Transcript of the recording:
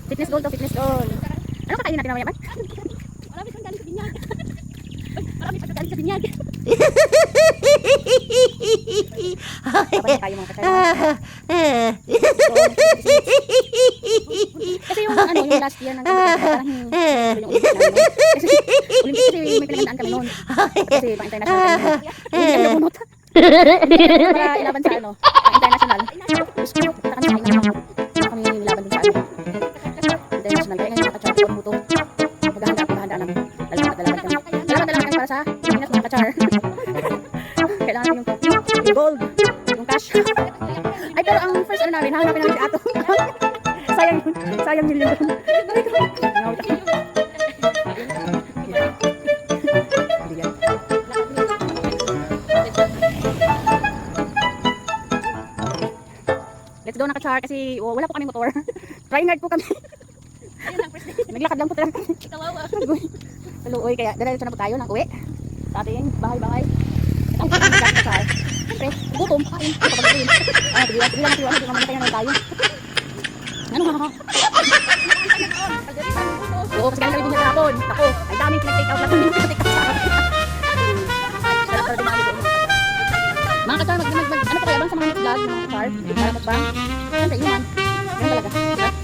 Fitness goal to, fitness goal. Ano kakainin natin mamaya ba? Marami siyang galing sa binyag. Marami siyang galing sa binyag. Kapag tayo mga kasama. Kasi yung ano, yung last year ng parang yung Olympic namin. Kasi may pinagandaan kami noon. Kasi pang international kami. Hindi kami namunot. Para ilaban sa ano, pang international. Gusto ko, punta kami sa kanya. Kami nilaban dun sa ano. International. Kaya ngayon nakachar ko buto. Maghahanda lang. Dalaman kami. Dalaman kami para sa Pilipinas mga kachar. Kailangan ko yung gold, yung cash. Ay, pero ang first ano namin, hanapin namin si Ato. sayang million doon. Let's go na ka-char kasi wala po kami motor. Trying hard po kami. Naglakad lang po talaga kami. Kawawa. Saluoy, kaya diretso na po tayo ng uwi. Sa ating bahay-bahay. Ang ka-char. Siyempre, gutom. Kain. Tigilan natin yung mamatay na tayo. Ano ha? Oo, kasi galing kami din niya kahapon. Ako, ay daming pinag-take out lang kami. Pinag-take out sa akin. Mga ka-char, ano po kaya bang sa mga vlog, mga ka-char? Para mukbang? Siyempre, yun man. Yan talaga. Diba?